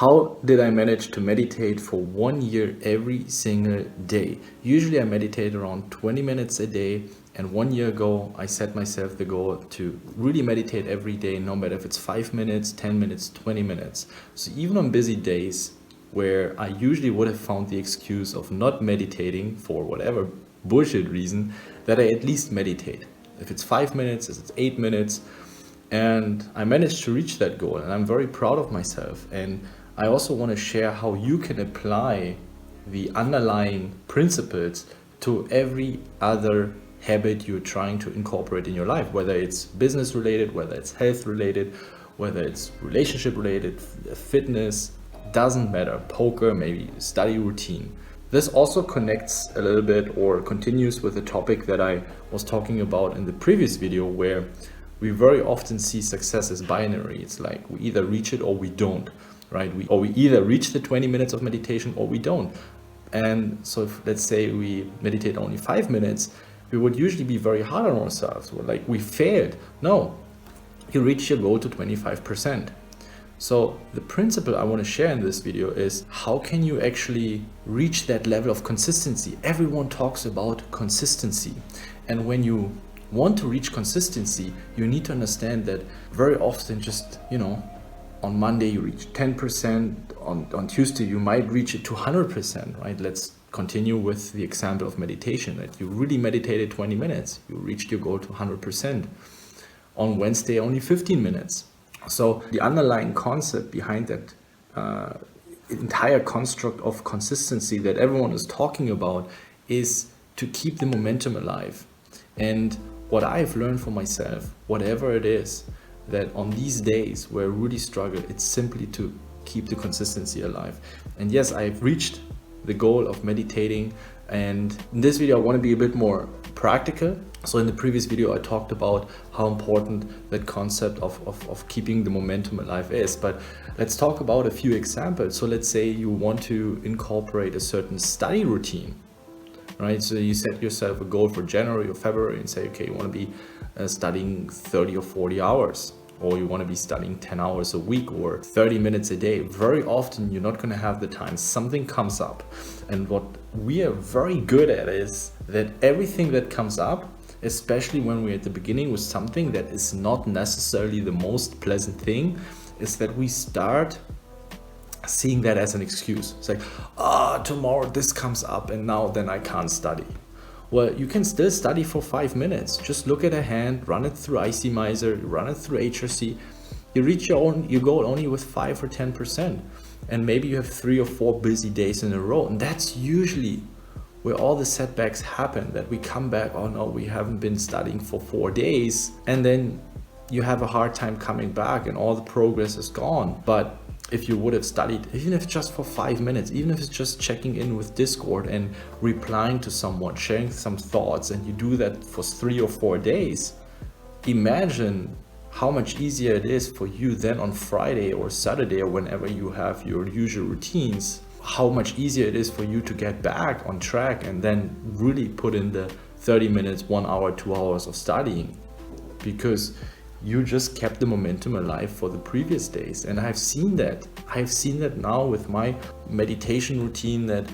How did I manage to meditate for 1 year every single day? Usually I meditate around 20 minutes a day, and 1 year ago I set myself the goal to really meditate every day, no matter if it's 5 minutes, 10 minutes, 20 minutes. So even on busy days where I usually would have found the excuse of not meditating for whatever bullshit reason, that I at least meditate. If it's 5 minutes, if it's 8 minutes, and I managed to reach that goal, and I'm very proud of myself. And I also want to share how you can apply the underlying principles to every other habit you're trying to incorporate in your life, whether it's business related, whether it's health related, whether it's relationship related, fitness, doesn't matter, poker, maybe study routine. This also connects a little bit or continues with the topic that I was talking about in the previous video, where we very often see success as binary. It's like we either reach it or we don't, right? We either reach the 20 minutes of meditation or we don't. And so if, let's say we meditate only 5 minutes, we would usually be very hard on ourselves. We're like, we failed. No, you reach your goal to 25%. So the principle I want to share in this video is how can you actually reach that level of consistency? Everyone talks about consistency. And when you want to reach consistency, you need to understand that very often just, on Monday you reach 10%, on Tuesday you might reach it to 100%, right? Let's continue with the example of meditation, that you really meditated 20 minutes, you reached your goal to 100%. On Wednesday, only 15 minutes. So the underlying concept behind that entire construct of consistency that everyone is talking about is to keep the momentum alive. And what I've learned for myself, whatever it is, that on these days where I really struggle, it's simply to keep the consistency alive. And yes, I've reached the goal of meditating, and in this video I want to be a bit more practical. So in the previous video I talked about how important that concept of keeping the momentum alive is, but let's talk about a few examples. So let's say you want to incorporate a certain study routine, right? So you set yourself a goal for January or February and say, okay, you want to be studying 30 or 40 hours, or you want to be studying 10 hours a week or 30 minutes a day. Very often you're not going to have the time. Something comes up. And what we are very good at is that everything that comes up, especially when we're at the beginning with something that is not necessarily the most pleasant thing, is that we start seeing that as an excuse. It's like, tomorrow this comes up and now then I can't study. Well, you can still study for 5 minutes. Just look at a hand, run it through IC Miser, run it through HRC. You reach your goal only with 5 or 10%. And maybe you have 3 or 4 busy days in a row. And that's usually where all the setbacks happen, that we come back, oh no, we haven't been studying for 4 days. And then you have a hard time coming back and all the progress is gone. But if you would have studied, even if just for 5 minutes, even if it's just checking in with Discord and replying to someone, sharing some thoughts, and you do that for 3 or 4 days, imagine how much easier it is for you then on Friday or Saturday or whenever you have your usual routines, how much easier it is for you to get back on track and then really put in the 30 minutes, 1 hour, 2 hours of studying, because you just kept the momentum alive for the previous days. And I've seen that now with my meditation routine, that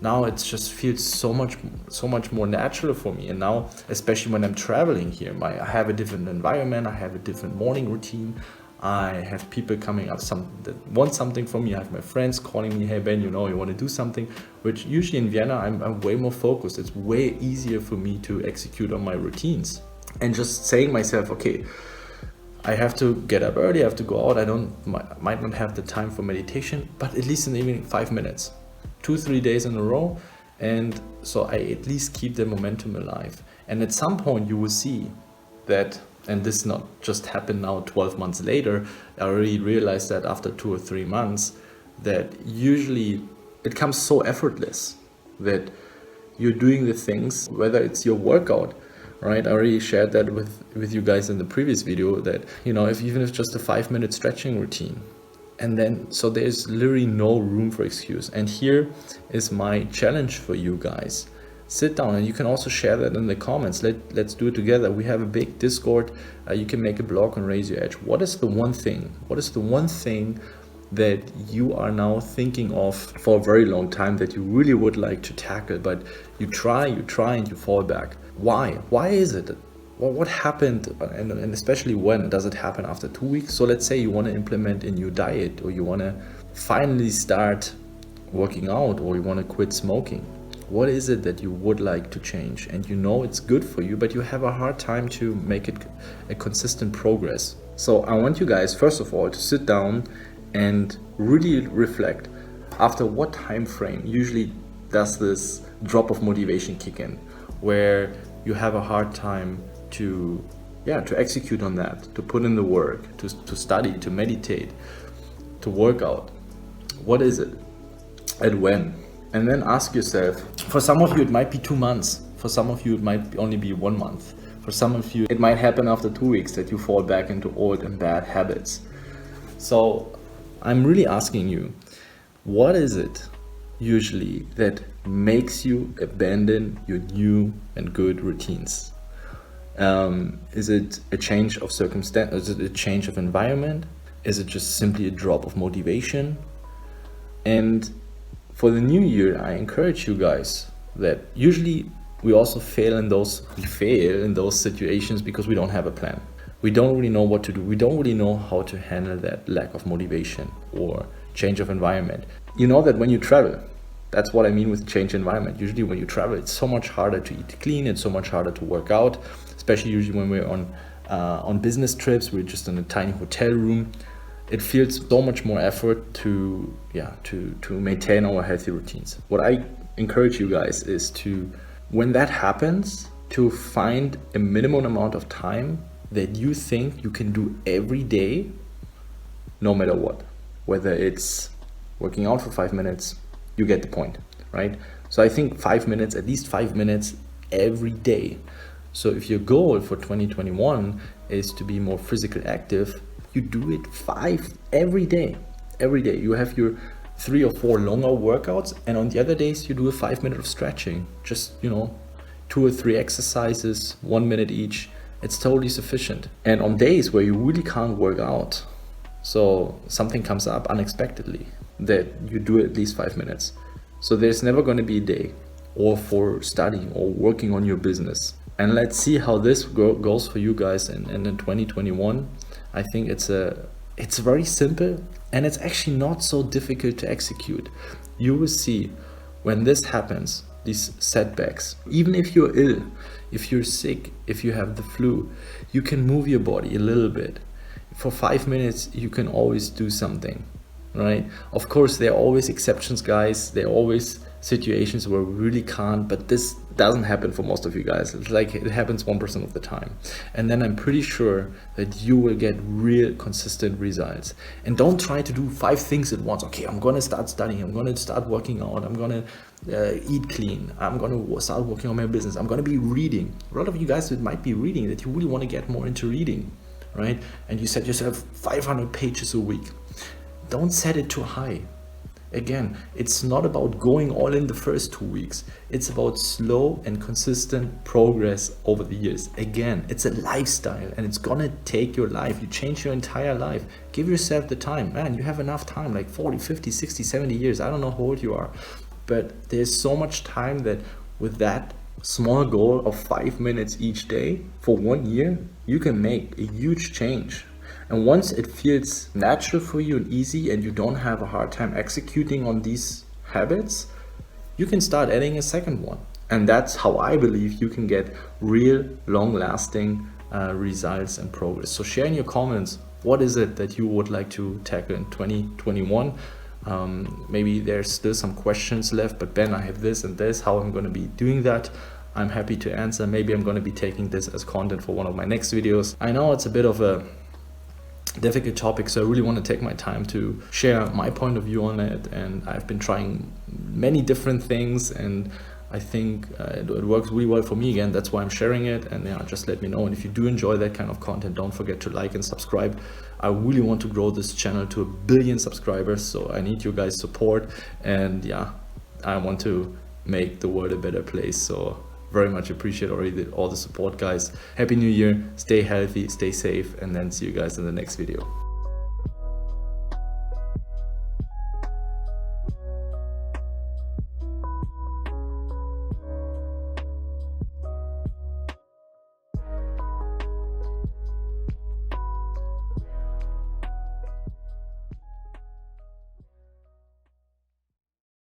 now it just feels so much more natural for me. And now, especially when I'm traveling here, I have a different environment, I have a different morning routine, I have people coming up that want something from me. I have my friends calling me, hey Ben, you want to do something, which usually in Vienna I'm way more focused. It's way easier for me to execute on my routines. And just saying myself, okay, I have to get up early, I have to go out, might not have the time for meditation, but at least in the evening, 5 minutes, 2-3 days in a row. And so I at least keep the momentum alive. And at some point you will see that, and this not just happened now 12 months later, I already realized that after 2 or 3 months, that usually it comes so effortless that you're doing the things, whether it's your workout, right? I already shared that with you guys in the previous video, that, even if it's just a 5-minute stretching routine. And then, so there's literally no room for excuse. And here is my challenge for you guys. Sit down, and you can also share that in the comments. Let's do it together. We have a big Discord. You can make a blog on Raise Your Edge. What is the one thing that you are now thinking of for a very long time that you really would like to tackle, but you try and you fall back? Why is it? Well, what happened, and especially when does it happen? After 2 weeks? So let's say you want to implement a new diet, or you want to finally start working out, or you want to quit smoking. What is it that you would like to change, and you know it's good for you, but you have a hard time to make it a consistent progress? So I want you guys, first of all, to sit down and really reflect. After what time frame usually does this drop of motivation kick in, where you have a hard time to execute on that, to put in the work, to study, to meditate, to work out? What is it, and when? And then ask yourself, for some of you it might be 2 months, for some of you it might only be 1 month, for some of you it might happen after 2 weeks that you fall back into old and bad habits. So I'm really asking you, what is it usually that makes you abandon your new and good routines? Is it a change of circumstance? Is it a change of environment? Is it just simply a drop of motivation? And for the new year, I encourage you guys that usually we fail in those situations because we don't have a plan. We don't really know what to do. We don't really know how to handle that lack of motivation or change of environment. You know that when you travel, that's what I mean with change environment. Usually when you travel, it's so much harder to eat clean. It's so much harder to work out, especially usually when we're on business trips. We're just in a tiny hotel room. It feels so much more effort to maintain our healthy routines. What I encourage you guys is to, when that happens, to find a minimum amount of time that you think you can do every day, no matter what. Whether it's working out for 5 minutes, you get the point, right? So I think 5 minutes, at least 5 minutes every day. So if your goal for 2021 is to be more physically active, you do it 5 every day. Every day you have your 3 or 4 longer workouts, and on the other days you do a 5 minute of stretching, just 2 or 3 exercises, 1 minute each. It's totally sufficient. And on days where you really can't work out, so something comes up unexpectedly, that you do at least 5 minutes. So there's never going to be a day or for studying or working on your business. And let's see how this goes for you guys in 2021. I think it's very simple, and it's actually not so difficult to execute. You will see when this happens, these setbacks, even if you're ill, if you're sick, if you have the flu, you can move your body a little bit. For 5 minutes, you can always do something, right? Of course, there are always exceptions, guys. There are always situations where we really can't, but this doesn't happen for most of you guys. It's like it happens 1% of the time. And then I'm pretty sure that you will get real consistent results. And don't try to do 5 things at once. Okay, I'm going to start studying. I'm going to start working out. I'm going to eat clean. I'm going to start working on my business. I'm going to be reading. A lot of you guys, it might be reading, that you really want to get more into reading, right? And you set yourself 500 pages a week. Don't set it too high. Again, it's not about going all in the first 2 weeks. It's about slow and consistent progress over the years. Again, it's a lifestyle, and it's gonna take your life. You change your entire life. Give yourself the time. Man, you have enough time, like 40, 50, 60, 70 years. I don't know how old you are, but there's so much time that with that small goal of 5 minutes each day for 1 year, you can make a huge change. And once it feels natural for you and easy, and you don't have a hard time executing on these habits, you can start adding a second one. And that's how I believe you can get real long-lasting results and progress. So share in your comments, what is it that you would like to tackle in 2021? Maybe there's still some questions left, but Ben, I have this and this, how I'm going to be doing that. I'm happy to answer. Maybe I'm going to be taking this as content for one of my next videos. I know it's a bit of a difficult topic, so I really want to take my time to share my point of view on it, and I've been trying many different things, and I think it works really well for me. Again, that's why I'm sharing it, and just let me know. And if you do enjoy that kind of content, don't forget to like and subscribe. I really want to grow this channel to 1 billion subscribers, so I need you guys' support, and I want to make the world a better place. So very much appreciate already all the support, guys. Happy New Year, stay healthy, stay safe, and then see you guys in the next video.